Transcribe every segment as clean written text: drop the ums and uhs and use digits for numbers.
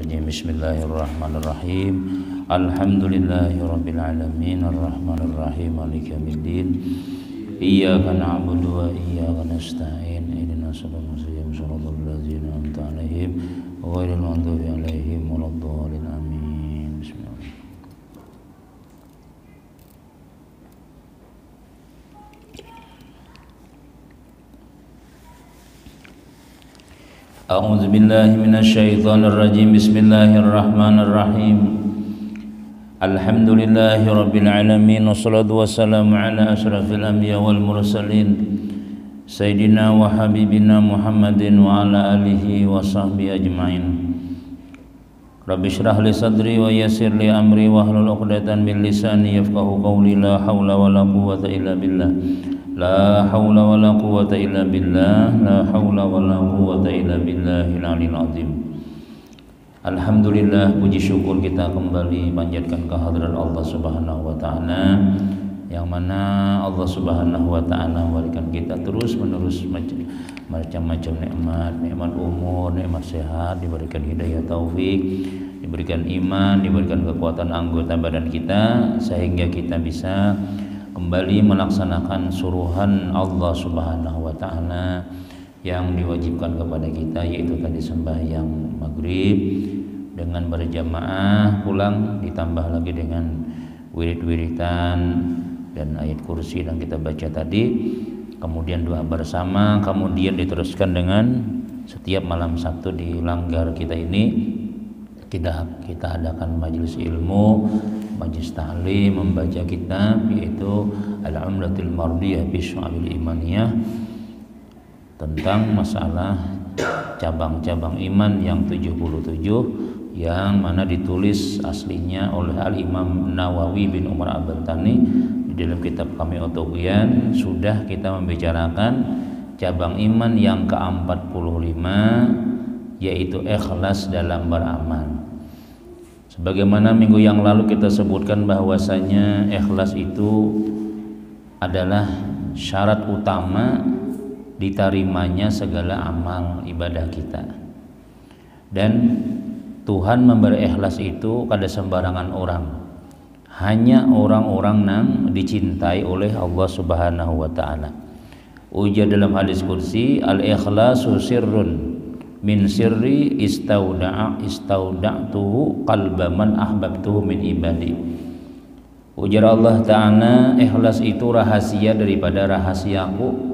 Rajim. Bismillahirrahmanirrahim. Alhamdulillahirabbil alamin arrahmanir rahim maliki yaumiddin. Iyyaka na'budu wa iyyaka nasta'in. Ihdinas siratal mustaqim siratal ladzina an'amta 'alaihim ghairil maghdubi 'alaihim waladdallin. Amin. Bismillah. A'udzu billahi minasy syaithanir rajim. Bismillahirrahmanirrahim. Alhamdulillahirabbil alamin wassalatu wassalamu ala asyrafil anbiya wal mursalin sayyidina wa habibina Muhammadin wa ala alihi wa sahbihi ajmain. Rabbi shrah li sadri wa yassir li amri wa hlul 'uqdatam min lisani yafqahu qawli. La haula wala quwwata illa billah. La haula wala quwwata illa billah. La haula wala quwwata illa billahil aliyil azim. Alhamdulillah, puji syukur kita kembali panjatkan kehadirat Allah Subhanahu wa taala, yang mana Allah Subhanahu wa taala memberikan kita terus-menerus macam-macam nikmat umur, nikmat sehat, diberikan hidayah taufik, diberikan iman, diberikan kekuatan anggota badan kita sehingga kita bisa kembali melaksanakan suruhan Allah Subhanahu wa taala yang diwajibkan kepada kita, yaitu tadi sembahyang maghrib dengan berjamaah pulang, ditambah lagi dengan wirid-wiridan dan ayat kursi yang kita baca tadi, kemudian doa bersama, kemudian diteruskan dengan setiap malam Sabtu di Langgar kita ini kita adakan majelis ilmu, majelis ta'lim, membaca kitab yaitu Al-Umdatul Mardiyah bi Syu'abil Imaniyah, tentang masalah cabang-cabang iman yang 77 yang mana ditulis aslinya oleh Al-Imam Nawawi bin Umar Al-Bantani di dalam kitab kami At-Tughyan. Sudah kita membicarakan cabang iman yang ke-45, yaitu ikhlas dalam beramal. Sebagaimana minggu yang lalu kita sebutkan bahwasanya ikhlas itu adalah syarat utama diterimanya segala amal ibadah kita. Dan Tuhan memberi ikhlas itu kada sembarangan orang, hanya orang-orang yang dicintai oleh Allah Subhanahu wa taala. Ujar dalam hadis kursi, al-ikhlasu sirrun min sirri istauda'tuhu qalba man ahbabtuhu min ibadi. Ujar Allah taala, ikhlas itu rahasia daripada rahasiaku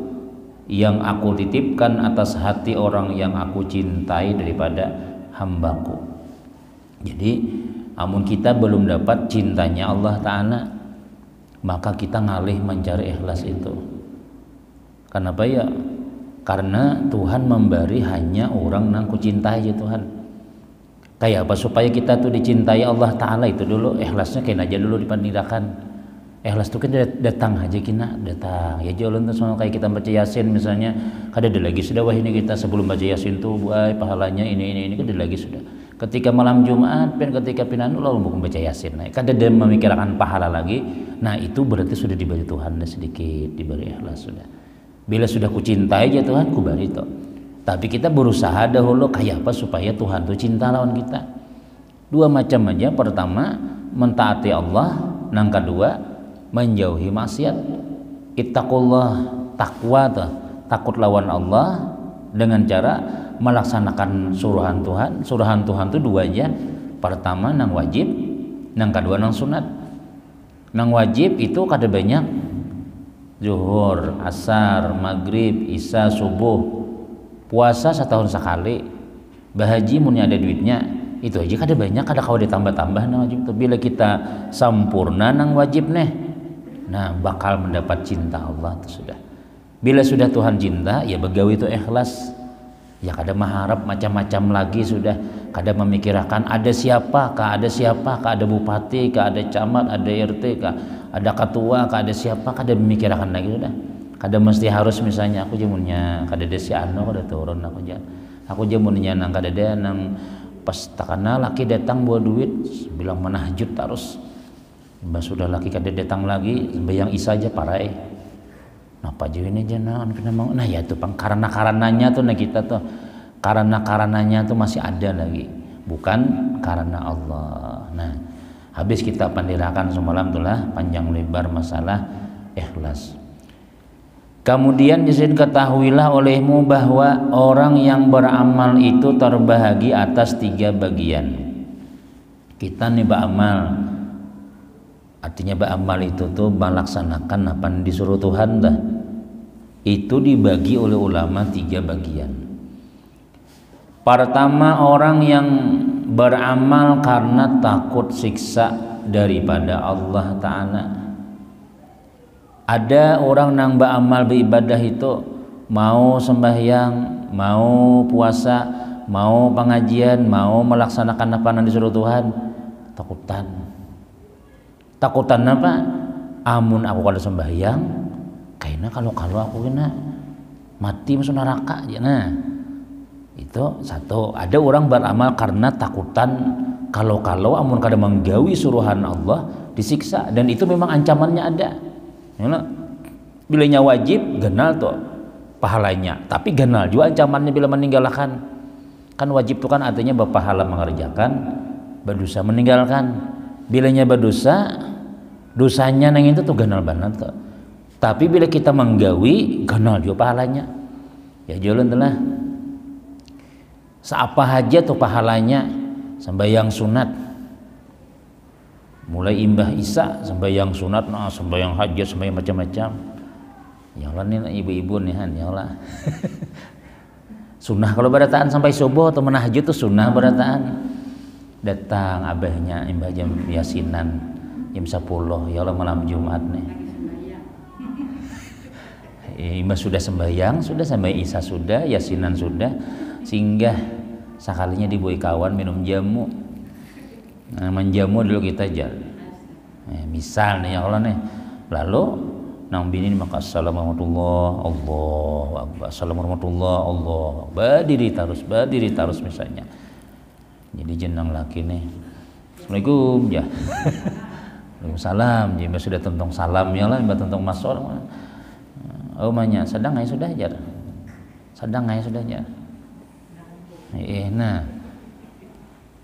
yang aku titipkan atas hati orang yang aku cintai daripada hambaku. Jadi amun kita belum dapat cintanya Allah Ta'ala, maka kita ngalih mencari ikhlas itu. Kenapa ya? Karena Tuhan memberi hanya orang yang ku cintai ya Tuhan. Kayak apa supaya kita tuh dicintai Allah Ta'ala itu dulu ikhlasnya kayak aja dulu dipandirakan. Ikhlas itu kan datang aja kina datang ya jalan tuh sama kayak kita baca Yasin misalnya, kada ada lagi sudah wah ini kita sebelum baca Yasin tuh buai pahalanya ini kada lagi sudah. Ketika malam Jumat ketika pinan lalu mau baca Yasin, nah, kada ada memikirkan pahala lagi. Nah itu berarti sudah diberi Tuhan sedikit, diberi ikhlas sudah. Bila sudah ku cintai ya Tuhan ku beri toh. Tapi kita berusaha dahulu kayak apa supaya Tuhan tuh cinta lawan kita. Dua macam aja. Pertama mentaati Allah, yang kedua menjauhi maksiat. Ittaqullah, takwa tuh, takut lawan Allah dengan cara melaksanakan suruhan Tuhan. Suruhan Tuhan itu dua aja. Pertama nang wajib, nang kedua nang sunat. Nang wajib itu kada banyak, zuhur, asar, maghrib, isya, subuh. Puasa setahun sekali, bahaji munnya ada duitnya, itu aja kada banyak, kada kau ditambah-tambah nang wajib itu. Bila kita sempurna nang wajib nah bakal mendapat cinta Allah itu sudah. Bila sudah Tuhan cinta, ya begawi itu ikhlas. Ya kada mengharap macam-macam lagi sudah. Kada memikirkan ada siapa, ada bupati, ada camat, ada RT, ada ketua, ada siapa, kada memikirkan lagi sudah. Kada mesti harus misalnya aku jamunnya kada ada si anu kada turun aku jamunnya nang kada ada nang pas takana laki datang bawa duit bilang menahajud terus. Mbak sudah laki kada datang lagi bayang isa aja parai. Napa aja ini jangan kena mau. Nah ya tuh pang karenanya tuh nah kita tuh karenanya tuh masih ada lagi. bukan karena Allah. Nah, habis kita pandirakan semalam itulah panjang lebar masalah ikhlas. Kemudian disini ketahuilah olehmu bahwa orang yang beramal itu terbahagi atas 3 bagian. Kita nih beramal, artinya beramal itu tuh melaksanakan apa yang disuruh Tuhan dah. Itu dibagi oleh ulama 3 bagian. Pertama, orang yang beramal karena takut siksa daripada Allah Ta'ala. Ada orang yang beramal beribadah itu mau sembahyang, mau puasa, mau pengajian, mau melaksanakan apa yang disuruh Tuhan, takutan apa? Amun aku kalau sembahyang kayaknya kalau aku kena mati masuk neraka aja. Nah, itu satu. Ada orang beramal karena takutan kalau amun kada menggawi suruhan Allah disiksa, dan itu memang ancamannya ada. Bilanya wajib genal tuh pahalanya, tapi genal juga ancamannya bila meninggalkan. Kan wajib itu kan artinya berpahala mengerjakan, berdosa meninggalkan. Bilanya berdosa, dosanya nang itu tuh genal banget tuh. Tapi bila kita menggawi genal juga pahalanya. Ya jalan telah. Seapa aja tuh pahalanya, sembahyang sunat. Mulai imbah Isya sembahyang sunat, nah sembahyang hajat, sembahyang macam-macam. Ya Allah nih ibu-ibu nih han, ya Allah. Sunnah kalau berataan sampai subuh atau menahajud tuh sunnah berataan. Datang abahnya imbah jam yasinan jam 10, ya Allah malam Jumat nih. Imbah sudah sembahyang Isya sudah, yasinan sudah, singgah sekalinya dibuai kawan minum jamu. Nah, menjamu dulu kita jalan. Misal nih ya Allah nih. Lalu nang bini maka assalamualaikum warahmatullahi Allahu akbar. Assalamualaikum warahmatullahi Allah. Berdiri terus misalnya. Jadi jenang laki nih. Assalamualaikum ya. Waalaikumsalam. Jadi sudah tentang salam ya lah, tentang masuk. Oh banyak sedang aja sudah jar. Nah.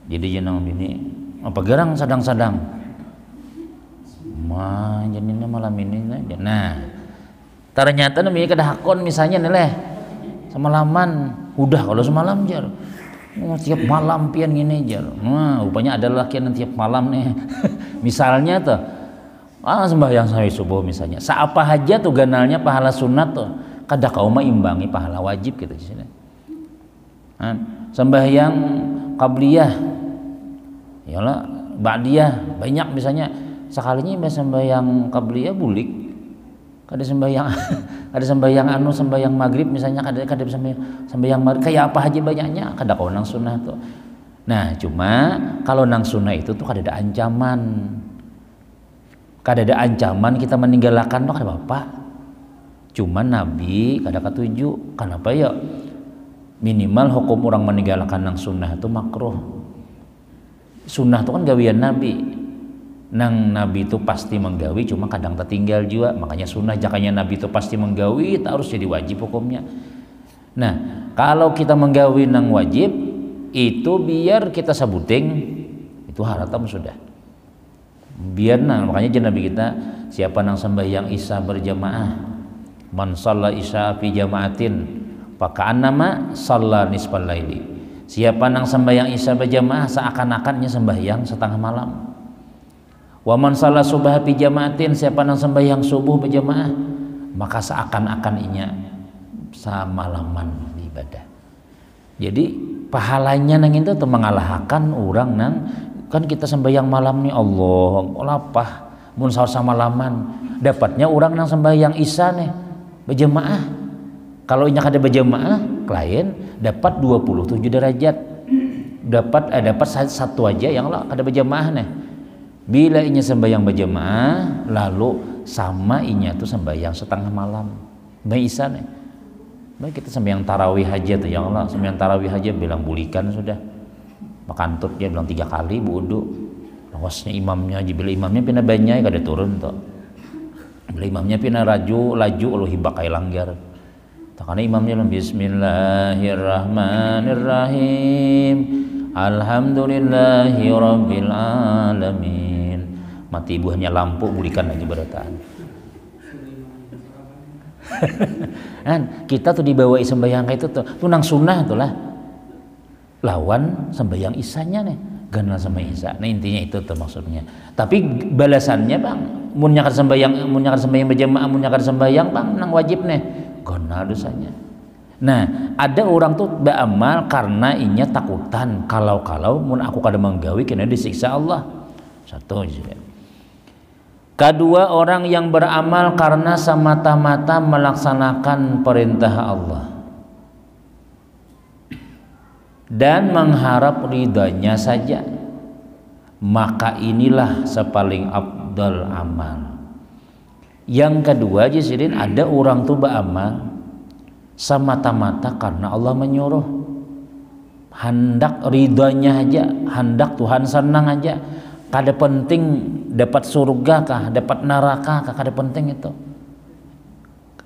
Jadi jenang bini apa gerang sadang-sadang jadinya malam ini aja. Nah ternyata namanya kedahakon misalnya nih leh semalaman udah kalau semalam jar tiap malam pian gini jar. Nah rupanya ada laki yang tiap malam nih misalnya tuh sembahyang sampai subuh misalnya seapa aja tuh ganalnya pahala sunat tuh kada kau mah imbangi pahala wajib gitu di sini. Sembahyang qabliyah yalah ba'diyah banyak misalnya sekalinya sembahyang qabliyah bulik kada sembahyang sembahyang maghrib misalnya kada sembahyang maghrib kayak apa aja banyaknya kada kau nang sunnah tuh. Nah cuma kalau nang sunnah itu tuh kada ada ancaman kita meninggalkan tuh kada apa-apa. Cuma Nabi kada ketuju. Kenapa ya? Minimal hukum orang meninggalkan nang sunnah itu makruh. Sunnah itu kan gawian Nabi. Nang Nabi itu pasti menggawi, cuma kadang tertinggal juga. Makanya sunnah jakanya Nabi itu pasti menggawi, tak harus jadi wajib hukumnya. Nah, kalau kita menggawi nang wajib, itu biar kita sabuting, itu haratam sudah. Biar makanya Nabi kita, siapa nang sembahyang Isya berjamaah, man shalla Isya fi jama'atin, faka'annama shalla nisfal laili. Siapa nang sembahyang Isya berjamaah seakan-akannya sembahyang setengah malam. Wa man shalla subha fi jama'atin, siapa nang sembahyang subuh berjamaah maka seakan-akan inya samalaman ibadah. Jadi pahalanya nang itu mengalahkan orang nang kan kita sembahyang malam nih Allah lapah mun sama laman dapatnya orang nang sembahyang Isya nih berjamaah. Kalau inya kada berjamaah klien dapat 27 derajat. Dapat satu aja yang lah kada berjamaah nih. Bila inya sembahyang berjamaah lalu sama inya tuh sembahyang setengah malam. Baik Isya nih. Baik kita sembahyang tarawih aja tuh yang Allah, sembahyang tarawih aja bilang bulikan sudah. Makantut dia bilang 3 kali wudu. Awasnya imamnya aja bila imamnya pindah banyak kada turun tuh. Bila imamnya pindah laju lo hibak kai langgar. Karena imamnya Bismillahirrahmanirrahim Alhamdulillahi rabbil alamin. Mati buahnya lampu bulikan lagi berataan. Kan kita tuh dibawai sembahyang kayak itu tuh nang sunnah tuh lah. Lawan sembahyang isanya nih, ganal sama isa. Nah intinya itu tuh maksudnya. Tapi balasannya bang, mun nyakan sembahyang berjamaah, mun nyakan sembahyang bang, nang wajib nih, ganal dosanya. Nah ada orang tuh beramal karena inya takutan kalau mun aku kada menggawi kena disiksa Allah. Satu juga. Kedua, orang yang beramal karena semata-mata melaksanakan perintah Allah dan mengharap ridhanya saja, maka inilah sepaling afdal amal. Yang kedua, jisirin ada orang tuh beramal semata-mata karena Allah menyuruh, hendak ridhanya aja, hendak Tuhan senang aja. Kada penting dapat surga kah, dapat neraka kah, kada penting itu.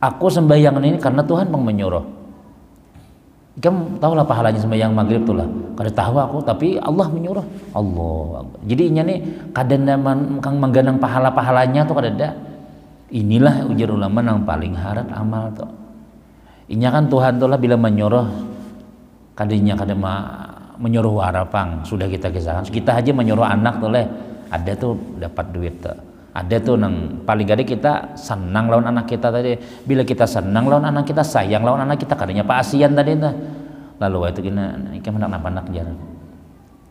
Aku sembahyang ini karena Tuhan menyuruh. Kamu tahu lah pahalanya sembahyang maghrib tuh lah. Kada tahu aku, tapi Allah menyuruh. Allah. Jadi inya nih kada kang mengganang pahalanya tuh kada ada. Inilah ujar ulama yang paling harat amal tuh. Inya kan Tuhan tuh lah bila menyuruh, kadinya kada menyuruh warapang sudah kita kisahkan. Kita aja menyuruh anak tuh leh, ada tuh dapat duit tuh. Ada tuh nang paling gede kita senang lawan anak kita tadi. Bila kita senang lawan anak kita, sayang lawan anak kita, kadanya pasian tadi tuh. Lalu waktu kita ikan anak-anak jalan.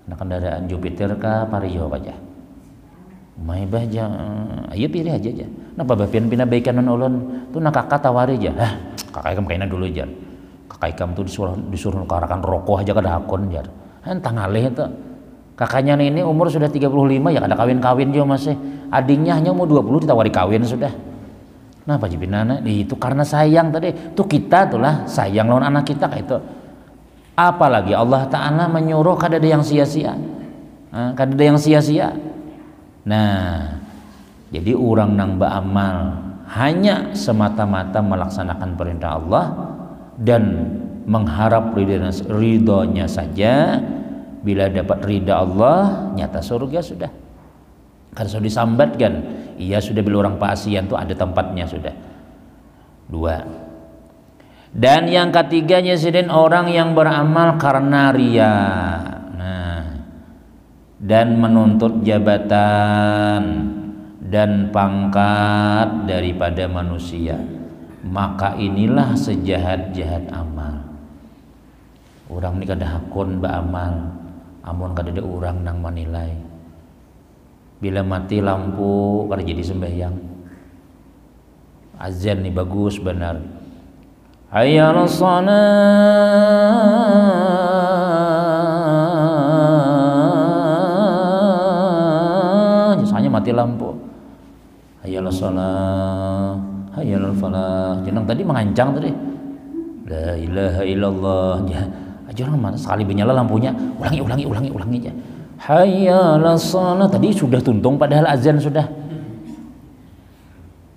Anak kendaraan Jupiter ka Vario aja. Mai baja, ayo pilih aja. Napa bapian pina baikan ulun tuh nak kakak tawari aja. Hah, kakak ikam kainan dulu aja. Kakak ikam tuh disuruh karakan rokok aja kada hakon jar. Entah ngalih itu. Kakaknya ini umur sudah 35 ya kada kawin-kawin juga masih. Adiknya hanya umur 20 ditawari kawin sudah. Nah Pak Jipinana itu karena sayang tadi. Tuh kita tuh lah sayang lawan anak kita kayak itu. Apalagi Allah Ta'ala menyuruh kada ada yang sia-sia. Kada ada yang sia-sia. Nah, jadi orang nang beramal hanya semata-mata melaksanakan perintah Allah dan mengharap ridhonya saja. Bila dapat ridha Allah, nyata surga sudah. Karena sudah disambatkan, iya sudah bila orang pasian tuh ada tempatnya sudah. Dua. Dan yang ketiganya sidin orang yang beramal karena ria. Nah, dan menuntut jabatan dan pangkat daripada manusia, maka inilah sejahat-jahat amal. Orang ini kada hakun beramal, amun kada ada orang nang menilai. Bila mati lampu kada jadi sembahyang. Azan nih bagus benar. Hayya 'alas shalah. Misalnya mati lampu. Hayya 'alas shalah, hayya 'alal falah. Jenang tadi mengancang tadi. La ilaha illallah. Aja orang mana sekali menyala lampunya, ulangi aja. Hayya 'alas shalah. Tadi sudah tuntung padahal azan sudah.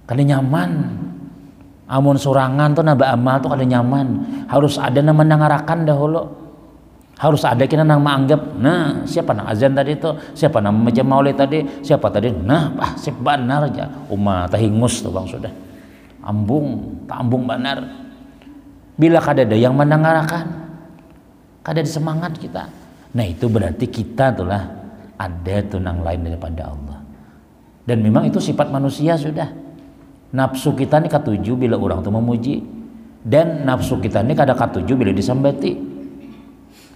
Kada nyaman. Amun sorangan tuh nambah amal tuh kada nyaman. Harus ada nama nangarakan dahulu. Harus ada kita nang menganggap, nah siapa nang azan tadi itu, siapa nang meja maulid tadi, siapa tadi, nah siapa benar aja. Umat tahingus tuh bang sudah. Tak ambung benar. Bila kada ada yang menangarakan, kada ada semangat kita. Nah itu berarti kita tuh lah ada tuh nang lain daripada Allah. Dan memang itu sifat manusia sudah. Nafsu kita ini katuju bila orang tuh memuji, dan nafsu kita ini kada katuju bila disambati.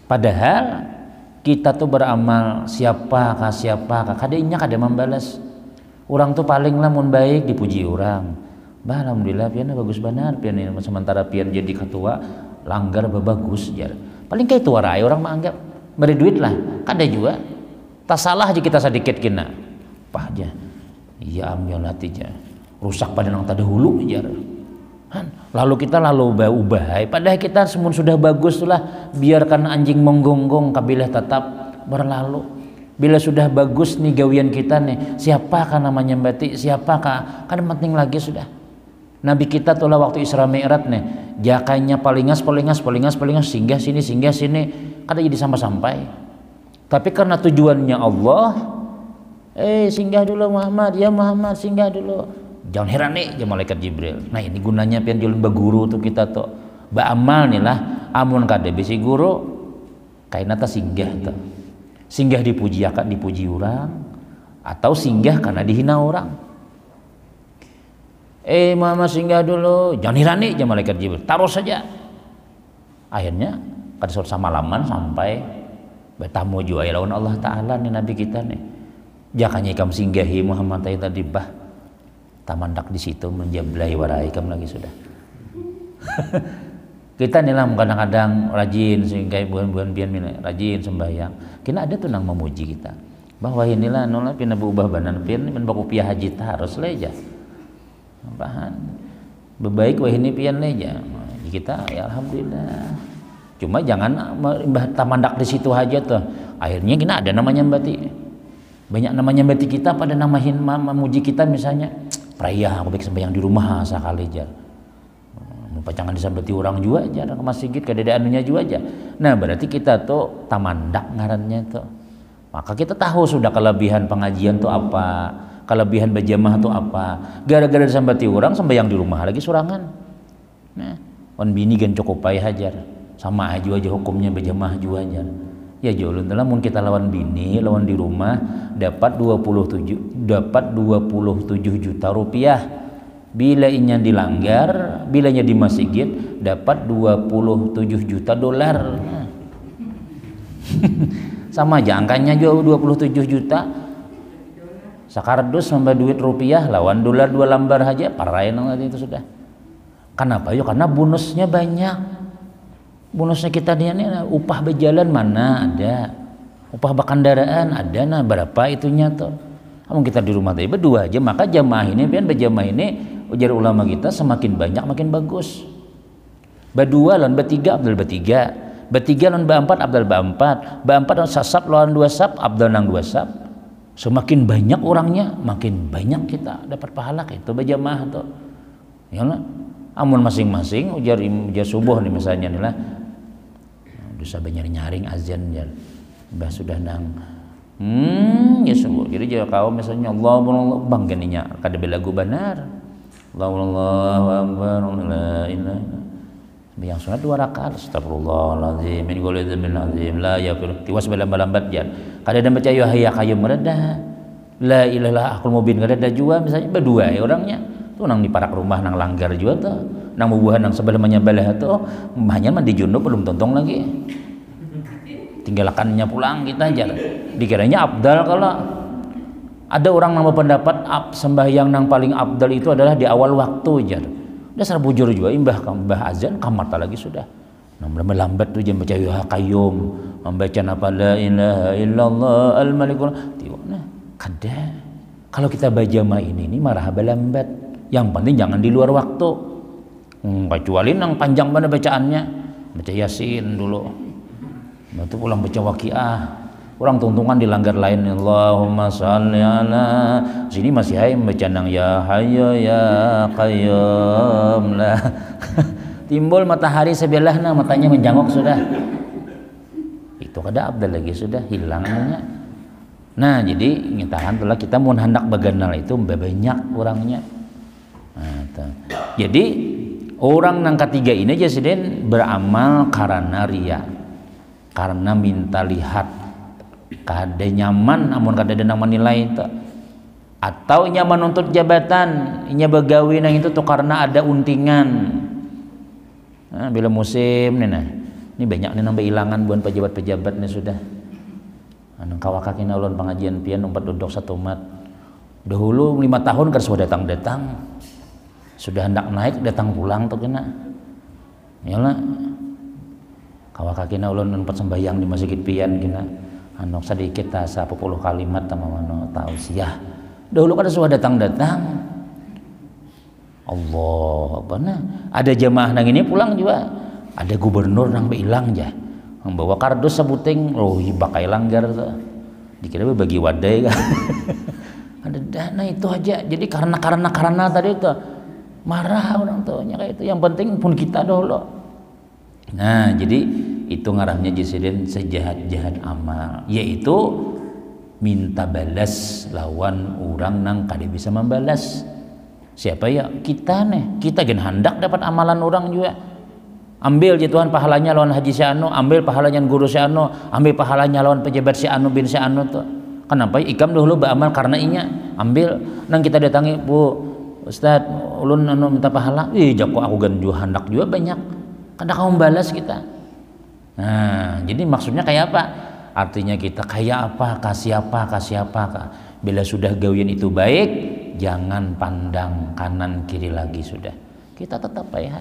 Padahal kita tuh beramal siapakah kadainya kada membalas. Orang tuh paling lamun baik dipuji orang. Bah alhamdulillah pian bagus benar pian ini, sementara pian jadi ketua langgar bagus jar. Paling kayak tua rai orang menganggap beri duit lah, kada juga. Tak salah aja kita sedikit kena. Pah aja. Iya amyolati aja. Rusak pada nang tadahulu jar. Lalu kita ubah. Padahal kita semua sudah bagus lah. Biarkan anjing menggonggong kabilah tetap berlalu. Bila sudah bagus nih gawian kita nih, siapakah namanya mbati, siapakah, kan penting lagi sudah. Nabi kita tuh lah waktu Isra Mi'raj nih, jakanya palingas singgah sini, kada jadi sampai. Tapi karena tujuannya Allah, singgah dulu Muhammad, ya Muhammad singgah dulu. Jangan heran nih ya malaikat Jibril. Nah ini gunanya pian julun baguru tuh kita tuh. Ba amal nih lah, amun kada bisi guru, kaina ta singgah tuh. Singgah dipuji akak dipuji orang, atau singgah karena dihina orang. Muhammad singgah dulu, jangan heran nih ya malaikat Jibril. Taruh saja. Akhirnya pada suatu malaman sampai bertamu jua lawan Allah Ta'ala nih Nabi kita nih. Jakanya ikam singgahi Muhammad tadi bah tamandak di situ menjablai warai ikam lagi sudah. Kita nih lah kadang-kadang rajin sehingga bulan-bulan pian rajin sembahyang. Kena ada tuh nang memuji kita bahwa inilah nolak pina berubah banan pian men baku piah haji harus leja. Bahan bebaik wah ini pian leja. Kita ya alhamdulillah. Cuma jangan tamandak di situ aja tuh. Akhirnya kita ada namanya mbati. Banyak namanya mbati kita pada namahin memuji kita misalnya. Praya aku baik sembahyang di rumah sekali aja. Pacangan disambati orang juga aja ke masjid kadada anunya juga aja. Nah, berarti kita tuh tamandak ngarannya tuh. Maka kita tahu sudah kelebihan pengajian tuh apa, kelebihan berjamaah tuh apa. Gara-gara disambati orang sembahyang di rumah lagi surangan. Nah, on bini gan cukup payah hajar. Sama aja hukumnya berjamaah juga aja. Ya jolun telah mun kita lawan bini, lawan di rumah dapat 27 juta rupiah. Bila inya dilanggar, bilanya di masjid dapat 27 juta dolar. Sama aja angkanya juga 27 juta. Sakardus sampai duit rupiah lawan dolar 2 lembar aja parain itu sudah. Kenapa? Yo karena bonusnya banyak. Bonusnya kita ini upah berjalan mana ada. Upah berkendaraan ada nah berapa itunya tuh. Namun kita di rumah tadi berdua aja maka jamaah ini pian berjamaah ini ujar ulama kita semakin banyak makin bagus. Berdua lawan bertiga abdal bertiga, bertiga lawan berempat abdal berempat, berempat lawan sasab lawan 2 sab abdal nang 2 sab. Semakin banyak orangnya makin banyak kita dapat pahala itu berjamaah tuh. Ya lah. Amun masing-masing ujar subuh nih misalnya nih lah. Bisa nyaring azan ya. Mbah sudah nang ya subuh. Jadi jika kau misalnya Allah bang geninya kada belagu benar. Allahu akbar la ilaha yang sunat 2 rakaat astagfirullahalazim min kulli dzambin azim la yaghfir tiwas balambat jan kada ada baca ya hayya qayyum kada la ilaha akul mubin kada ada juga misalnya berdua ya orangnya tuh nang di parak rumah nang langgar juga tuh nang bubuhan nang sebelah menyabalah tuh hanya mandi junub belum tontong lagi tinggalkannya pulang kita aja dikiranya abdal kalau ada orang yang berpendapat sembahyang yang paling abdal itu adalah di awal waktu aja. Dasar bujur juga mbah azan kamar tak lagi sudah. Namun melambat tuh jam baca ya qayyum, membaca apa la ilaha illallah al malikul. Nah, kada. Kalau kita bajama ini marah lambat. Yang penting jangan di luar waktu. Kecuali nang panjang mana bacaannya. Baca Yasin dulu. Baru pulang baca Waqiah. Orang tungtungan dilanggar lain Allahumma shalli ala sini masih hai membaca nang ya hayyu ya qayyum lah timbul matahari sebelahna matanya menjangok sudah itu kada abdal lagi sudah hilangnya. Nah jadi ngitahan telah kita mun hendak baganal itu banyak orangnya. Nah, jadi orang nang ketiga ini aja seden beramal karena ria karena minta lihat kada nyaman amun kada ada nang menilai itu atau nyaman untuk jabatan inya begawi nang itu tuh karena ada untingan. Nah, bila musim nih nah ini banyak nih nambah ilangan buat pejabat-pejabat nih sudah anu kawakakin ulun pengajian pian umpat duduk satu mat dahulu 5 tahun kan sudah datang sudah hendak naik datang pulang tuh kena yalah kawakakin ulun umpat sembahyang di masjid pian kena anu sedikit asa 10 kalimat sama mano tausiah dahulu kan sudah datang Allah benar ada jamaah nang ini pulang juga ada gubernur nang hilang aja membawa kardus sebuting bakai langgar tuh dikira bagi wadai kan ada dana itu aja jadi karena tadi itu marah orang tuanya kayak itu yang penting pun kita dulu. Nah jadi itu ngarannya jisiden sejahat-jahat amal, yaitu minta balas lawan orang nang kada bisa membalas. Siapa ya? Kita nih, kita gen hendak dapat amalan orang juga. Ambil ya Tuhan pahalanya lawan haji si anu, ambil pahalanya guru si anu, ambil pahalanya lawan pejabat si anu bin si anu tuh. Kenapa? Ikam dahulu beramal karena inya. Ambil nang kita datangi, Bu Ustad, ulun anu minta pahala. Jago aku gan juga hendak juga banyak. Kada kamu balas kita. Nah, jadi maksudnya kayak apa? Artinya kita kayak apa, kasih apa, kasih apa. Bila sudah gawian itu baik, jangan pandang kanan kiri lagi sudah. Kita tetap ya.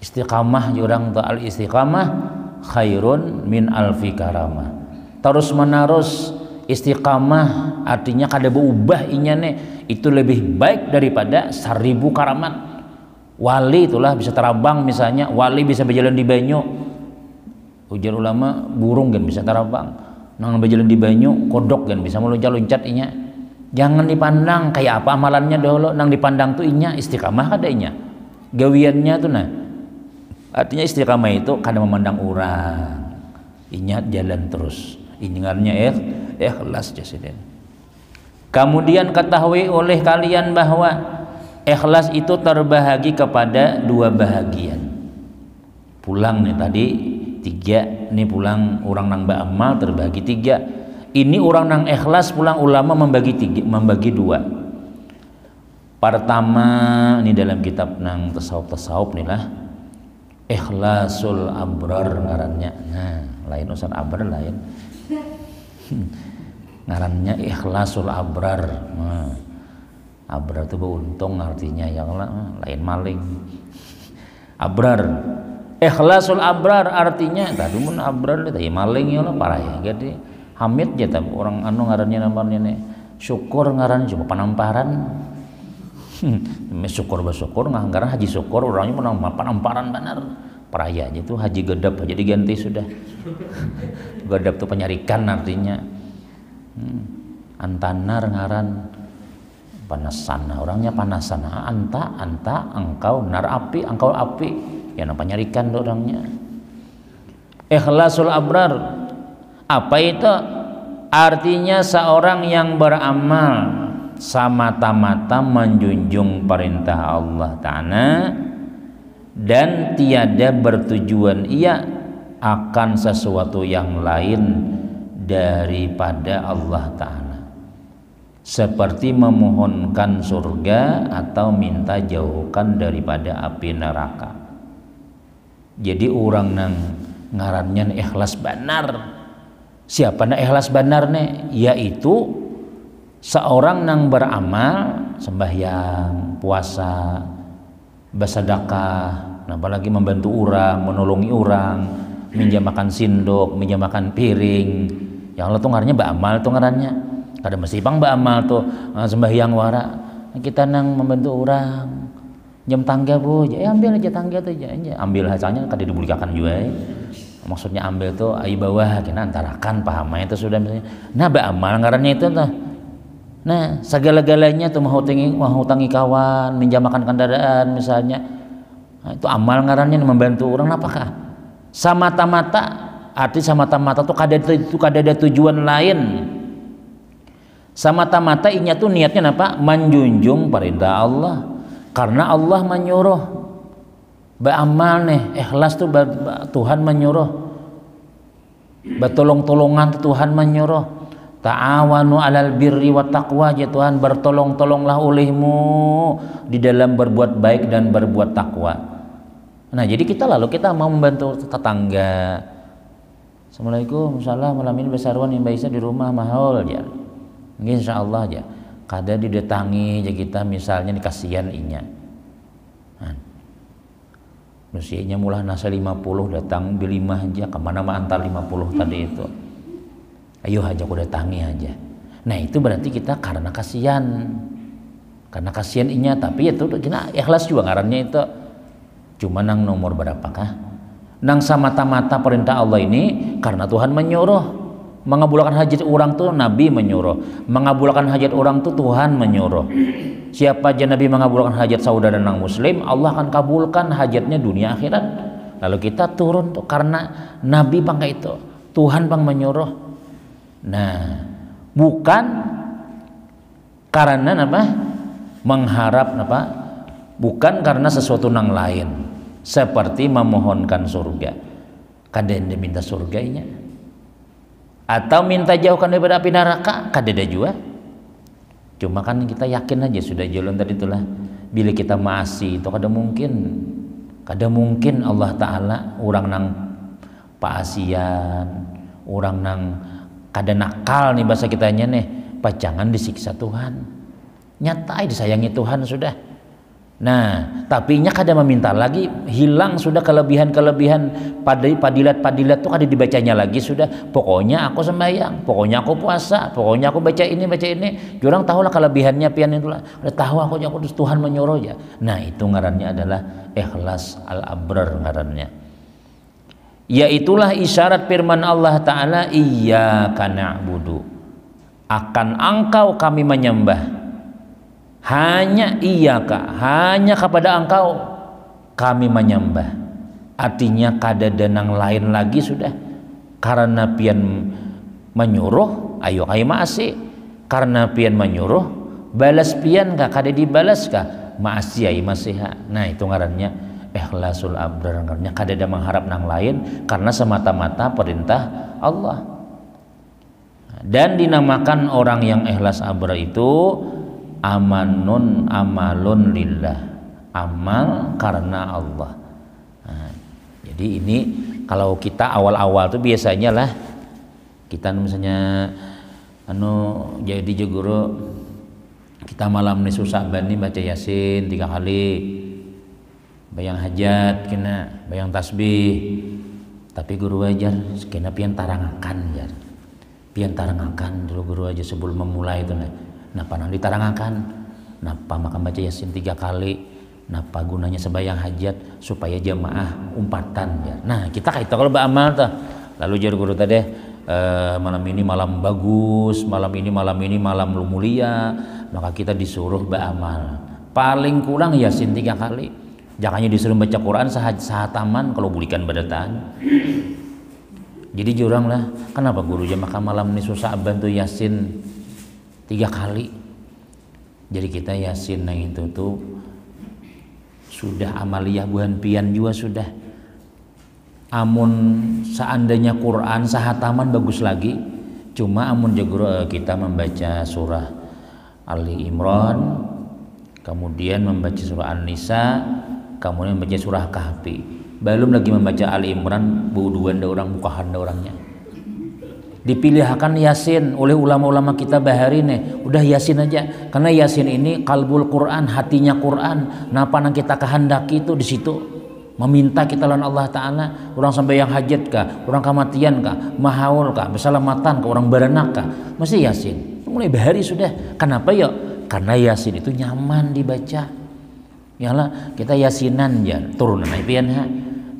Istiqamah orang tuh, al istiqamah khairun min alfi karamah. Terus menerus istiqamah artinya kada berubah inyane itu lebih baik daripada 1000 karamat. Wali itulah bisa terbang misalnya, wali bisa berjalan di banyu. Ujar ulama burung kan bisa terbang. Nang berjalan di banyu, kodok kan bisa meloncat-loncat inya. Jangan dipandang kayak apa amalannya dahulu, nang dipandang tuh inya istiqamah kada inya. Gawiannya tuh nah. Artinya istiqamah itu kada memandang orang. Inya jalan terus. Ingatnya ikhlas jasiden. Kemudian ketahui oleh kalian bahwa ikhlas itu terbahagi kepada 2 bahagian. Pulang nih tadi 3, nih pulang orang nang beramal terbagi 3. Ini orang nang ikhlas pulang ulama membagi 2. Pertama ini dalam kitab nang tasawuf nih lah, ikhlasul abrar ngarannya. Nah, lain Ustaz abrar lain. Ngarannya ikhlasul abrar. Nah, abrar itu beruntung artinya yang lain maling. Abrar. Ikhlasul abrar artinya tadi mun abrar teh maling ya parah ya. Jadi Hamid ya tapi orang anu ngarannya namanya nih syukur ngarannya cuma panamparan. Syukur bersyukur nganggaran haji syukur orangnya menang panamparan benar. Peraya aja tuh haji gedap aja diganti sudah. Gedap tuh penyarikan artinya. Antanar ngaran panasana orangnya panasana anta engkau nar api engkau api ya namanya nyarikan orangnya. Ikhlasul abrar apa itu? Artinya seorang yang beramal semata-mata menjunjung perintah Allah Ta'ala dan tiada bertujuan ia akan sesuatu yang lain daripada Allah Ta'ala, seperti memohonkan surga atau minta jauhkan daripada api neraka. Jadi orang nang ngarannya ikhlas benar. Siapa nak ikhlas benar nih? Yaitu seorang nang beramal sembahyang, puasa, bersedekah, apalagi membantu orang, menolongi orang, minjamakan sindok, minjamakan piring. Yang Allah tuh ngarannya beramal tuh ngarannya. Kada mesti bang beramal tuh sembahyang wara. Kita nang membantu orang. Jam tangga bu, ya ambil aja tangga tuh aja. Ambil hasilnya kada dibulikakan juga. Maksudnya ambil tuh ayo bawah kita antarakan pahamnya itu sudah misalnya. Nah beramal ngarannya itu tuh. Nah segala-galanya tuh mau hutangi kawan, minjamakan kendaraan misalnya. Nah, itu amal ngarannya membantu orang apakah? Semata-mata arti semata-mata tuh kada ada tujuan lain. Semata-mata inya tuh niatnya apa? Menjunjung perintah Allah. Karena Allah menyuruh beramal nih, ikhlas tuh Tuhan menyuruh. Bertolong-tolongan Tuhan menyuruh. Ta'awanu 'alal birri wat taqwa, ya Tuhan bertolong-tolonglah olehmu di dalam berbuat baik dan berbuat takwa. Nah, jadi kita mau membantu tetangga. Assalamualaikum, salam malam ini besaruan yang bisa di rumah mahal ya. Insyaallah aja. Kada didatangi aja kita misalnya dikasihan inya. Usianya mulai nasa 50 datang beli 5 aja kemana mah antar 50 tadi itu. Ayo aja aku datangi aja. Nah itu berarti kita karena kasihan inya, tapi itu kita ikhlas juga ngarannya itu. Cuma nang nomor berapakah? Nang semata-mata perintah Allah ini karena Tuhan menyuruh. Mengabulkan hajat orang tuh Nabi menyuruh, mengabulkan hajat orang tuh Tuhan menyuruh. Siapa aja Nabi mengabulkan hajat saudara nang muslim, Allah akan kabulkan hajatnya dunia akhirat. lalu kita turun tuh karena Nabi bangga itu, Tuhan bang menyuruh. Nah, bukan karena apa? Mengharap apa? Bukan karena sesuatu yang lain, seperti memohonkan surga. Kadang dia minta surganya, atau minta jauhkan daripada api neraka, kadang juga. Cuma kan kita yakin aja sudah jalan tadi itulah. Bila kita masih itu kadang mungkin Allah Ta'ala orang nang paasian, orang nang kada nakal nih bahasa kitanya nih, jangan disiksa Tuhan, nyata disayangi Tuhan sudah. Nah, tapi nya kada meminta lagi, hilang sudah kelebihan padilat tuh kada dibacanya lagi sudah. Pokoknya aku sembahyang, pokoknya aku puasa, pokoknya aku baca ini. Jurang tahulah kelebihannya pian itulah. Udah tahu aku Tuhan menyuruh ya. Nah, itu ngarannya adalah ikhlas al-abrar ngarannya. Yaitulah isyarat firman Allah Ta'ala, iyyaka na'budu, akan engkau kami menyembah. Hanya kepada engkau kami menyembah. Artinya kada denang lain lagi sudah. Karena pian menyuruh, ayo masih. Karena pian menyuruh, balas pian kada dibalas masih masih. Nah, itu ngarannya ikhlasul abrar, ngarannya kada ada mengharap nang lain karena semata-mata perintah Allah. Dan dinamakan orang yang ikhlas abrar itu amalun lillah, amal karena Allah. Nah, jadi ini kalau kita awal-awal tuh biasanya lah kita misalnya jadi guru kita malam nisfu Sa'ban nih baca Yasin 3 kali, bayang hajat kena, bayang tasbih. Tapi guru ajar kena pian tarangakan dulu guru aja sebelum memulai itu napa nang ditarangakan, napa maka baca Yasin 3 kali, napa gunanya sembahyang hajat supaya jamaah umpatan ya. Nah, kita kayak itu kalau beramal tuh. Lalu jar guru tadi malam ini malam bagus, malam ini malam mulia, maka kita disuruh beramal. Paling kurang Yasin 3 kali. Jangannya disuruh baca Quran sahataman kalau bulikan badatan. Jadi jurang lah, kenapa guru maka malam nisfu Sa'ban tuh Yasin 3 kali. Jadi kita Yasin yang itu tuh sudah amaliyah buhan pian juga sudah. Amun seandainya Quran sahataman bagus lagi. Cuma amun jagur kita membaca surah Ali Imran, kemudian membaca surah An-Nisa, kemudian membaca surah Kahfi, belum lagi membaca Ali Imran, buduan da orang bukahan da orangnya. Dipilihkan Yasin oleh ulama-ulama kita bahari nih, udah Yasin aja, karena Yasin ini kalbul Quran, hatinya Quran. Napa nang kita kehendaki itu di situ, meminta kita lawan Allah Ta'ala. Orang sampai yang hajat kah, orang kematian kah, mahaul kah, berselamatan kah, orang beranak kah, mesti Yasin. Mulai bahari sudah. Kenapa ya? Karena Yasin itu nyaman dibaca. Yalah kita Yasinan ya turunan pian ha.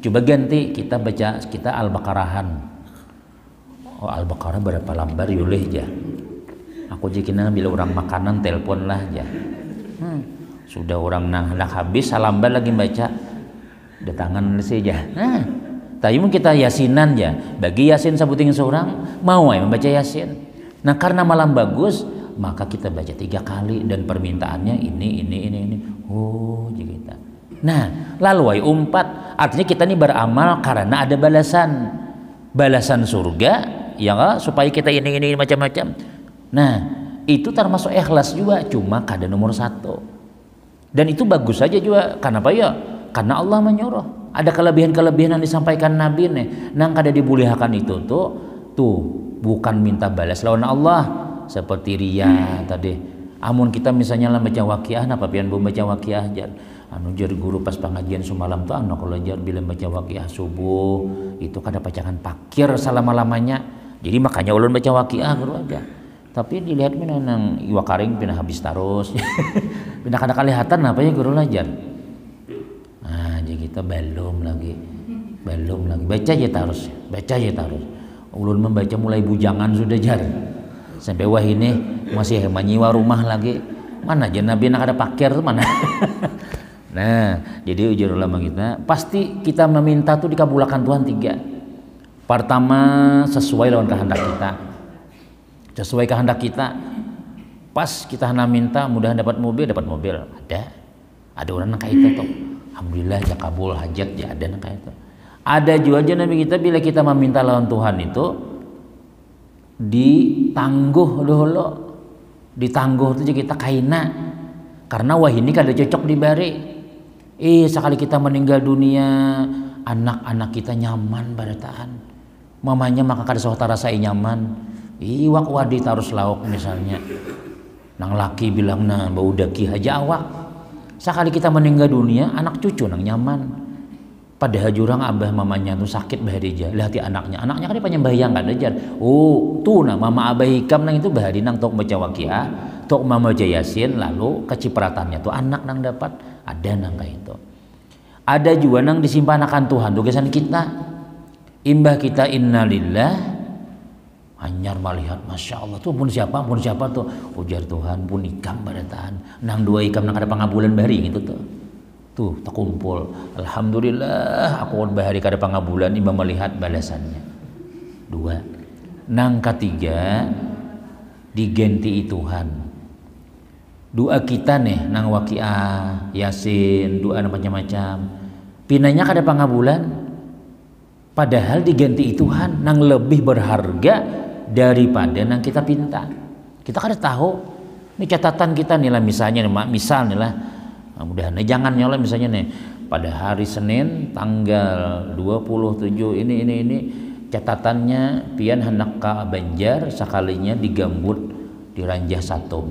Coba ganti kita baca kita Al-Baqarahan. Oh, Al-Baqarah berapa lembar yuleh aja. Aku jikina bila orang makanan telepon lah aja. Sudah orang nak habis salambar lagi baca. Datangan saja. Nah, tapi mungkin kita Yasinan ya. Bagi Yasin sabuting seorang mau membaca Yasin. Nah, karena malam bagus, maka kita baca 3 kali dan permintaannya ini. Oh, jadi kita. Nah, lalu umpat, artinya kita ini beramal karena ada balasan surga. Ya, supaya kita ini macam-macam. Nah, itu termasuk ikhlas juga, cuma kada nomor 1. Dan itu bagus saja juga. Kenapa ya? Karena Allah menyuruh. Ada kelebihan-kelebihan yang disampaikan Nabi nih. Nang kada dibolehkan itu tuh bukan minta balas lawan Allah seperti riya tadi. Amun kita misalnya lah baca waqiah, napa pian belum baca waqiah jar. Jar guru pas pengajian semalam tuh anak kalau jar bila baca waqiah subuh itu kada pacangan pakir selama-lamanya. Jadi makanya ulun baca waqiah guru aja. Tapi dilihat mina nang iwa karing pindah habis terus. Pindah kada kelihatan apa ya guru lajar. Nah, jadi kita belum lagi baca aja terus. Ulun membaca mulai bujangan sudah jar. Sampai wah ini masih menyiwa rumah lagi. Mana aja Nabi nak ada pakir mana. Nah, jadi ujar ulama kita, pasti kita meminta tuh dikabulkan Tuhan 3. Pertama, sesuai dengan kehendak kita. Sesuai kehendak kita. Pas kita hendak minta, mudah dapat mobil. Ada orang yang kayak itu tuh. Alhamdulillah ya kabul hajat ya ada yang kayak itu. Ada juga aja Nabi kita bila kita meminta lawan Tuhan itu ditangguh dulu. Ditangguh itu kita kaina. Karena wah ini kada cocok dibari. Sekali kita meninggal dunia, anak-anak kita nyaman barataan. Mamanya maka kada sohta rasai nyaman. Wak wadi tarus lauk misalnya. Nang laki bilang nah bau daki aja awak. Sekali kita meninggal dunia, anak cucu nang nyaman. Padahal jurang abah mamanya tuh sakit bahari aja. Lihat anaknya kan dia penyembayang kan aja. Tuh nah mama abah hikam nang itu bahari nang tok baca waqiah, tok mama baca yasin, lalu kecipratannya tuh anak nang dapat ada nang kayak itu. Ada juga nang disimpan akan Tuhan tugasan kita. Imbah kita innalillah hanyar melihat masya Allah tuh pun siapa tuh ujar Tuhan pun ikam barataan nang 2 ikam nang ada pangabulan bahari gitu tuh terkumpul alhamdulillah aku bahari kada pangabulan imbah melihat balasannya 2 nang ketiga digenti Tuhan doa kita nih nang waqiah yasin doa macam-macam pinanya kada pangabulan padahal digenti Tuhan nang lebih berharga daripada yang kita pinta. Kita kada tahu ini catatan kita nih lah misalnya nih lah mudah-mudahan jangan nyolah misalnya nih pada hari Senin tanggal 27 ini catatannya pian hendak ka Banjar sekalinya digambut diranjah satom.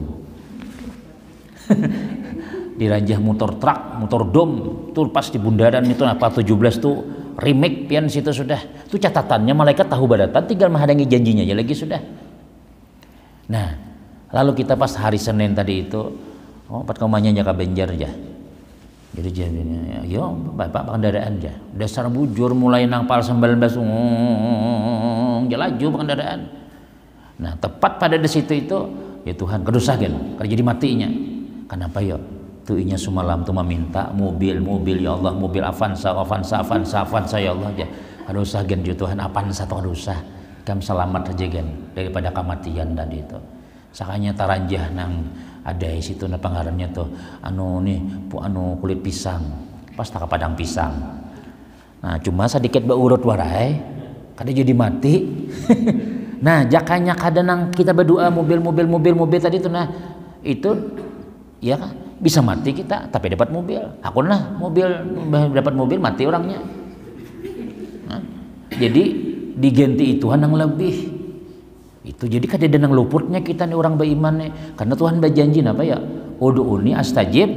Diranjah motor truk, motor dom tuh pas di bundaran itu apa 17 tuh remake pian situ sudah itu catatannya malaikat tahu badatan tinggal menghadangi janjinya aja lagi sudah. Nah lalu kita pas hari Senin tadi itu empat komanya jaka Banjar aja jadi jadinya yo bapak kendaraan aja dasar bujur mulai nang pal 19 laju kendaraan. Nah tepat pada di situ itu ya Tuhan kedusah kan kada jadi matinya kenapa yo tuinya semalam tuh meminta mobil ya Allah mobil Avanza ya Allah aja kada usah gen Tuhan Avanza tuh kada usah kam selamat aja gen daripada kematian tadi itu sakanya taranjah nang ada di situ na pangarannya tuh kulit pisang pas tak padang pisang. Nah cuma sedikit beurut warai kada jadi mati. Nah jakanya kada nang kita berdoa mobil tadi tuh nah itu ya kan bisa mati kita tapi dapat mobil aku nah mobil dapat mobil mati orangnya. Nah, jadi digenti Tuhan yang lebih itu jadi kada ada nang luputnya kita nih orang beriman nih karena Tuhan berjanji apa ya ud'uni astajib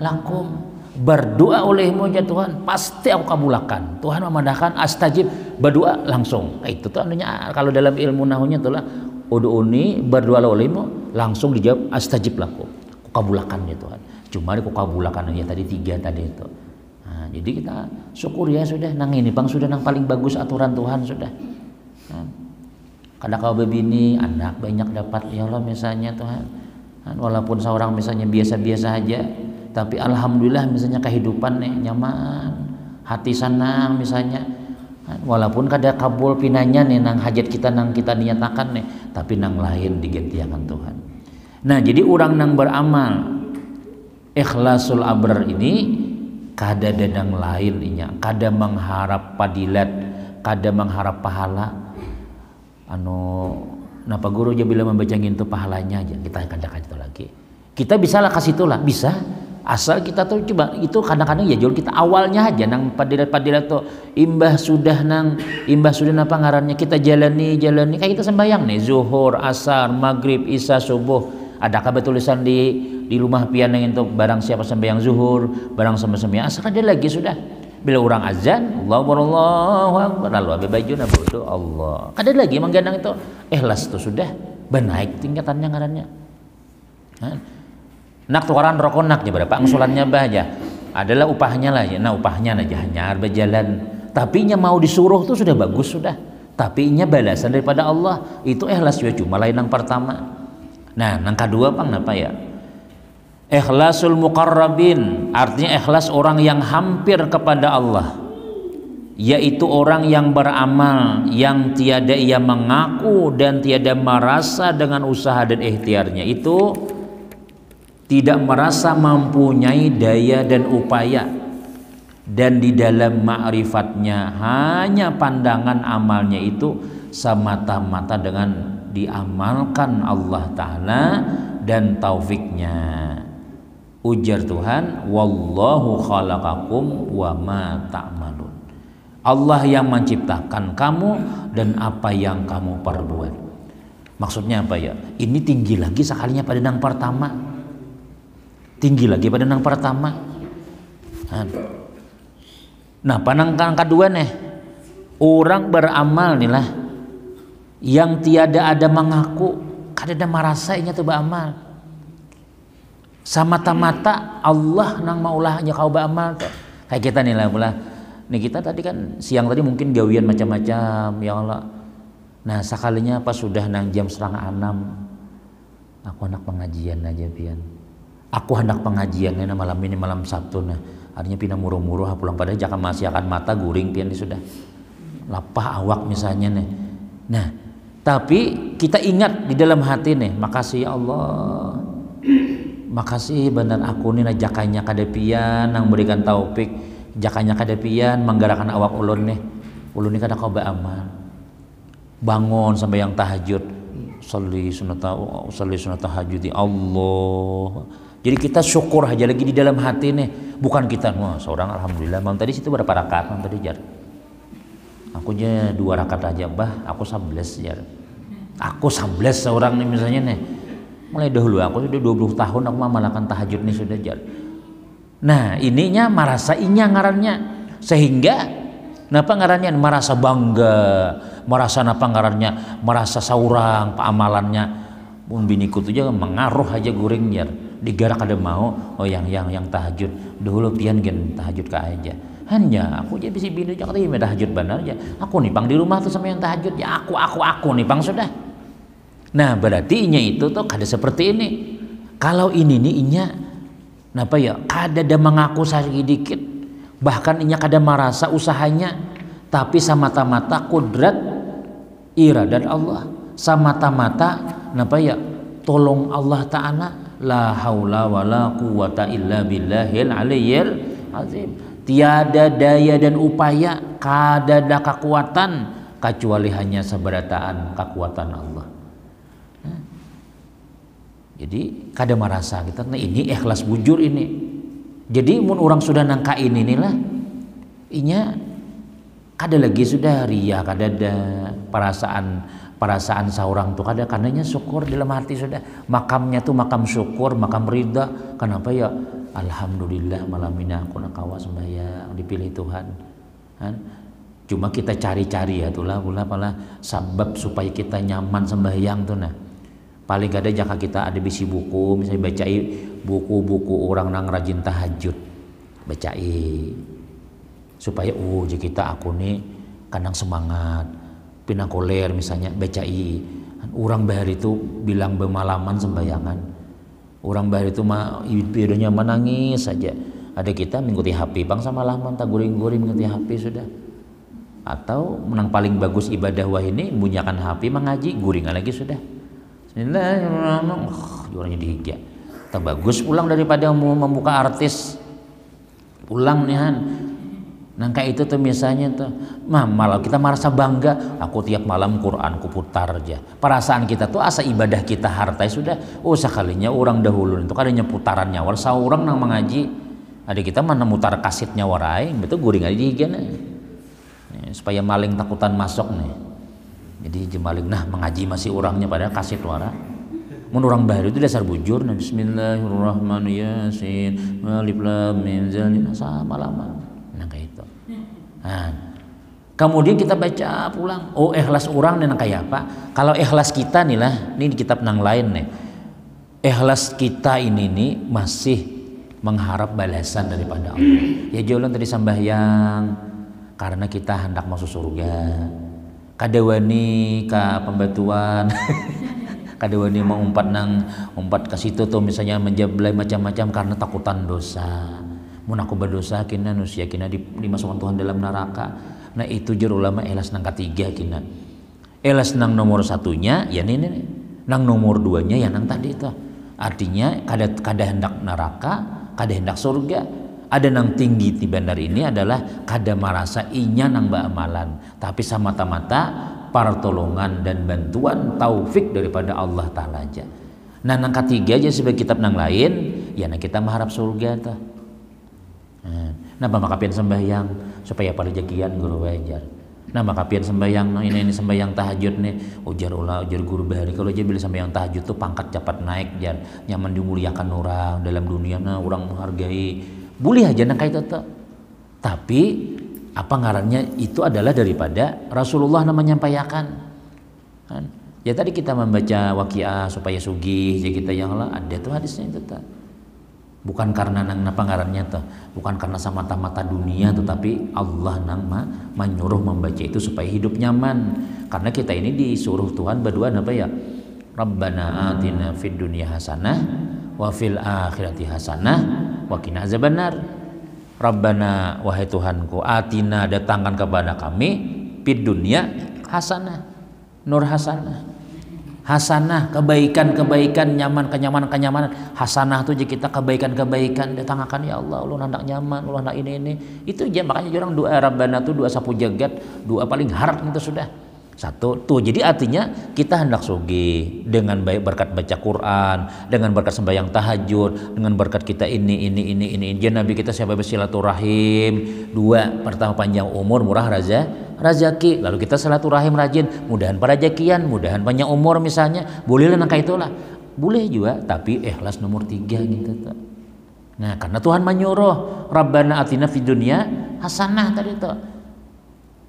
lakum berdoa olehmu ya Tuhan pasti aku kabulkan. Tuhan memandangkan astajib berdoa langsung itu tuh anunya kalau dalam ilmu nahunya itulah ud'uni berdoa olehmu langsung dijawab astajib lakum kabulakan ya Tuhan. Cuma di kabulakan ya tadi 3 tadi itu. Nah, jadi kita syukur ya sudah nang ini Bang sudah nang paling bagus aturan Tuhan sudah. Nah, kadang kau begini anak banyak dapat ya Allah misalnya Tuhan. Nah, walaupun seorang misalnya biasa-biasa aja tapi alhamdulillah misalnya kehidupan nih nyaman. Hati senang misalnya. Nah, walaupun kada kabul pinanya nih nang hajat kita nang kita niatakan nih tapi nang lain digentiakan Tuhan. Nah jadi orang nang beramal ikhlasul abrar ini kada dadang lain inya kada mengharap padilat kada mengharap pahala napa guru aja bila membaca itu pahalanya aja kita kada itu lagi kita bisa lah kasih itulah bisa asal kita tuh coba itu kadang-kadang ya jual kita awalnya aja nang padilat tuh imbah sudah napa ngarannya kita jalani kayak kita sembahyang nih zuhur asar maghrib isya subuh. Adakah tulisan di rumah pian yang untuk barang siapa sembahyang zuhur, barang sembahyang asar ada lagi sudah. Bila orang azan, Allahu akbar, lalu abe baju na bodoh Allah. Ada lagi mangganang itu ikhlas itu sudah benaik tingkatannya ngarannya. Nak tukaran rokonaknya berapa angsulannya bahaja. Adalah upahnya lah ya. Nah upahnya aja hanya berjalan. Tapi nya mau disuruh tuh sudah bagus sudah. Tapi nya balasan daripada Allah itu ikhlas ya cuma lain yang pertama. Nah, yang kedua pang apa ya? Ikhlasul muqarrabin artinya ikhlas orang yang hampir kepada Allah, yaitu orang yang beramal yang tiada ia mengaku dan tiada merasa dengan usaha dan ikhtiarnya itu tidak merasa mempunyai daya dan upaya, dan di dalam ma'rifatnya hanya pandangan amalnya itu semata-mata dengan diamalkan Allah Ta'ala dan taufiknya. Ujar Tuhan, wallahu khalaqakum wa ma ta'malun. Allah yang menciptakan kamu dan apa yang kamu perbuat. Maksudnya apa ya? Ini tinggi lagi sekalinya pada yang pertama. Tinggi lagi pada yang pertama. Nah, pandangan kedua nih, orang beramal nih lah, yang tiada ada mengaku, kada ada merasainya tuh beramal. Semata-mata Allah nang maulahnya kau beramal tuh. Kayak kita nih lah pula. Nih kita tadi kan siang tadi mungkin gawian macam-macam, ya Allah. Nah sekalinya pas sudah nang jam 5:30, aku hendak pengajian aja pian. Aku hendak pengajian nih malam ini malam Sabtu nah. Artinya pina muruh-muruh pulang pada jangan masih akan mata guring pian sudah. Lapah awak misalnya nih. Nah tapi kita ingat di dalam hati nih, makasih ya Allah. Makasih benar aku nih jakanya kadepian nang berikan taufik, jakanya kadepian menggerakan awak ulun nih kada kau beramal, bangun sampai yang tahajud, sholli sunat tahajud Allah. Jadi kita syukur aja lagi di dalam hati nih, bukan kita wah seorang alhamdulillah malam tadi situ berapa rakaat malam tadi jar, aku aja 2 rakaat aja bah, aku 11 jar, aku 11 seorang nih misalnya nih. Mulai dahulu aku sudah 20 tahun aku memalakan tahajud nih sudah jar. Nah ininya merasainya ngarannya, sehingga napa ngarannya merasa bangga, merasa napa ngarannya merasa saurang amalannya. Mun biniku tuh juga mengaruh aja guring jar, digarak ada mau oh yang tahajud dahulu pian gen tahajud ke aja. Hanya aku jadi bisa bini jangan tadi tahajud benar ya. Aku nipang di rumah tuh sama yang tahajud ya aku nipang sudah. Nah berarti inya itu tuh kada seperti ini. Kalau ini nih inya napa ya kada ada mengaku sedikit, bahkan inya kada merasa usahanya, tapi semata-mata kudrat iradat Allah, semata-mata napa ya tolong Allah Ta'ala, la haula wala quwata illa billahil aliyyil azim. Tiada daya dan upaya, kada ada kekuatan kecuali hanya seberataan kekuatan Allah. Jadi kada merasa kita nah ini ikhlas bujur ini. Jadi mun orang sudah nangka ini inilah inya kada lagi sudah ria, kada ada perasaan seorang tuh kada, karenanya syukur dalam hati sudah. Makamnya tuh makam syukur, makam ridha. Kenapa ya? Alhamdulillah malam ini aku nak kawas sembahyang dipilih Tuhan. Cuma kita cari-cari ya itulah pala sebab supaya kita nyaman sembahyang tuh nah. Paling kada jaka kita ada bisi buku, misalnya bacai buku-buku orang nang rajin tahajud, bacai supaya jika kita aku nih kadang semangat pinang koler misalnya bacai. Orang bahar itu bilang bermalaman sembayangan, orang bahar itu mah videonya menangis saja. Ada kita mengikuti HP bang sama laman tak guring-guring mengikuti HP sudah. Atau menang paling bagus ibadah wah ini bunyakan HP mengaji guringan lagi sudah. Bismillahirrahmanirrahim. Jualnya dihiga. Tak bagus pulang daripada mau membuka artis. Pulang nih han. Nangka itu tuh misalnya tuh, malah kita merasa bangga. Aku tiap malam Quran ku putar aja. Perasaan kita tuh asa ibadah kita harta sudah. Sekalinya orang dahulu itu kadanya putaran nyawar. Saurang nang mengaji. Ada kita mana mutar kasetnya warai. Betul guring aja dihiga nih. Supaya maling takutan masuk nih. Jadi jemaling nah mengaji masih orangnya pada kaset wara. Mun orang baru itu dasar bujur nah bismillahirrahmanirrahim alif lam mim zalil sama lama. Nah kayak itu. Nah, kemudian kita baca pulang. Ikhlas orang nih kayak apa? Kalau ikhlas kita nih lah, ini di kitab nang lain nih. Ikhlas kita ini nih masih mengharap balasan daripada Allah. Ya jalan tadi sembahyang karena kita hendak masuk surga. Kadewani ka pembatuan Kadewani mau umpat ke situ tuh misalnya menjablay macam-macam karena takutan dosa. Mun aku berdosa kina nusia kina dimasukkan Tuhan dalam neraka. Nah itu jur ulama elas nang ketiga kina. Elas nang nomor satunya ya ini nang nomor duanya ya nang tadi itu. Artinya kada hendak neraka, kada hendak surga. Ada nang tinggi di bandar ini adalah kada merasa inya nang amalan, tapi semata-mata pertolongan dan bantuan taufik daripada Allah Ta'ala aja. Nah nang ketiga aja sebagai kitab nang lain ya nang kita mengharap surga tuh. Nah maka pian sembahyang supaya pada jakian guru wajar. Nah maka pian sembahyang ini sembahyang tahajud nih ujar guru bahari kalau aja bila sembahyang tahajud tuh pangkat cepat naik jar nyaman dimuliakan orang dalam dunia nah orang menghargai boleh aja nak itu tuh. Tapi apa ngarannya itu adalah daripada Rasulullah menyampaikan kan. Ya tadi kita membaca waqiah supaya sugih jadi kita yang lah ada tuh hadisnya itu tuh. Bukan karena nang apa ngarannya tuh, bukan karena semata-mata dunia tetapi Allah nang menyuruh membaca itu supaya hidup nyaman. Karena kita ini disuruh Tuhan berdua apa ya? Rabbana atina fid dunya hasanah wa fil akhirati hasanah wa qina azabannar. Rabbana wahai Tuhanku atina datangkan kepada kami fid dunya hasanah nur hasanah kebaikan kenyamanan hasanah tuh kita kebaikan datangkan ya Allah lu hendak nyaman lu hendak ini itu aja makanya orang doa Rabbana tuh doa sapu jagat doa paling harap itu sudah satu tuh jadi artinya kita hendak sugih dengan baik berkat baca Quran dengan berkat sembahyang tahajud dengan berkat kita ini jangan Nabi kita siapa bersilaturahim dua pertama panjang umur murah rezeki lalu kita silaturahim rajin mudahan para jakian mudahan panjang umur misalnya bolehlah nangka itulah boleh juga tapi ikhlas nomor 3 gitu tuh. Nah karena Tuhan menyuruh Rabbana atina fid dunya hasanah tadi tuh.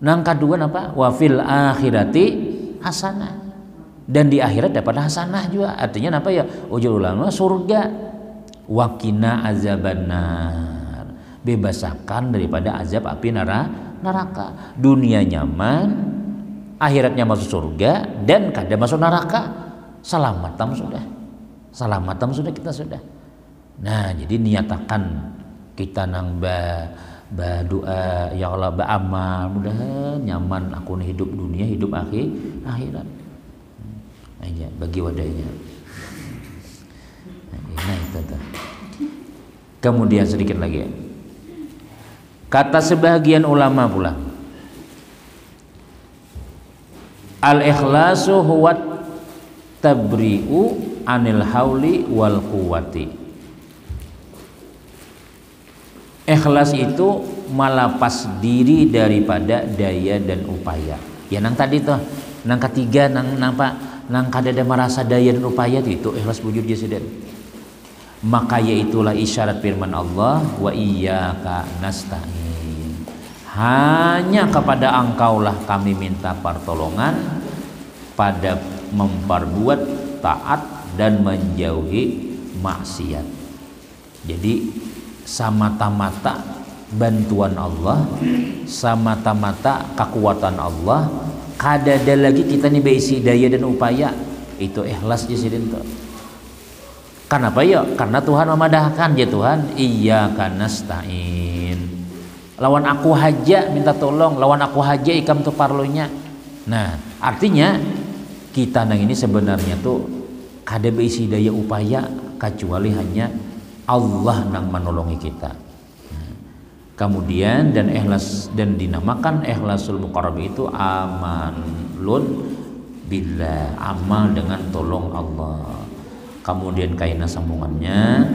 Nang kedua apa? Wa fil akhirati hasanah. Dan di akhirat dapat hasanah juga. Artinya apa ya? Ujul ulama surga. Wa qina azabannar. Bebasakan daripada azab api neraka. Dunia nyaman, akhiratnya masuk surga dan kada masuk neraka. Selamatam sudah kita sudah. Nah, jadi niatakan kita nang berdoa ya Allah beramal mudahan nyaman aku nih hidup dunia hidup akhirat aja bagi wadahnya nah itu tuh. Kemudian sedikit lagi kata sebagian ulama pula al-ikhlasu huwa tabri'u anil hauli wal quwwati. Ikhlas itu melepas diri daripada daya dan upaya. Ya nang tadi tuh, nang ketiga nang kada ada merasa daya dan upaya itu ikhlas wujud jasad. Maka yaitulah isyarat firman Allah wa iyyaka nasta'in. Hanya kepada Engkaulah kami minta pertolongan pada memperbuat taat dan menjauhi maksiat. Jadi semata-mata bantuan Allah, semata-mata kekuatan Allah, kada ada lagi kita nih beisi daya dan upaya itu ikhlas jasidin tuh. Kenapa ya? Karena Tuhan memadahkan ya Tuhan iyyaka nasta'in. Lawan aku haja minta tolong, lawan aku haja ikam tuh parlonya. Nah, artinya kita nang ini sebenarnya tuh kada beisi daya upaya kecuali hanya Allah nang menolongi kita. Kemudian dan ikhlas dan dinamakan ikhlasul muqarrab itu amalun billah, amal dengan tolong Allah. Kemudian kaina sambungannya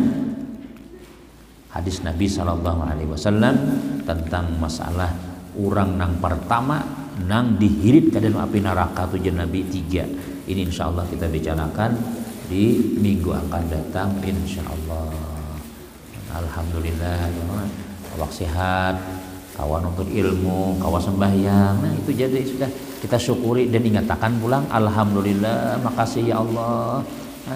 hadis Nabi SAW tentang masalah orang nang pertama nang dihirit ke dalam api neraka tujuan Nabi 3. Ini insya Allah kita bicarakan di minggu akan datang insya Allah. Alhamdulillah ya awak sehat, kawan untuk ilmu, kawan sembahyang. Nah itu jadi sudah kita syukuri dan ingatakan pulang alhamdulillah makasih ya Allah. Nah,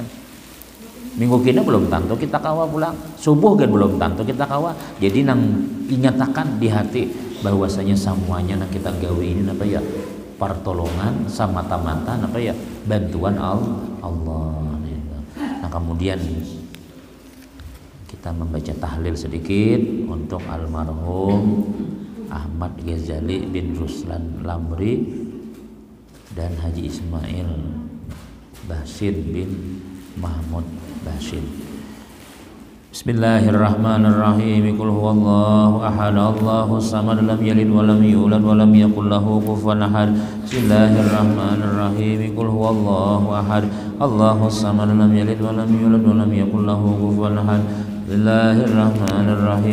minggu kini belum tentu kita kawa pulang, subuh kan belum tentu kita kawa. Jadi nang ingatakan di hati bahwasanya semuanya nang kita gawe ini apa ya pertolongan semata-mata apa ya bantuan Allah Allah. Nah kemudian kita membaca tahlil sedikit untuk almarhum Ahmad Ghazali bin Ruslan Lamri dan Haji Ismail Bashir bin Mahmud Bashir. Bismillahirrahmanirrahim. Qul huwallahu ahad, Allahus samad, lam yalid wa lam yulad wa lam yakul lahu kufuwan ahad. Bismillahirrahmanirrahim. Qul huwallahu ahad, Allahus samad, lam yalid wa lam yulad wa lam yakul lahu kufuwan ahad. Bismillahirrahmanirrahim.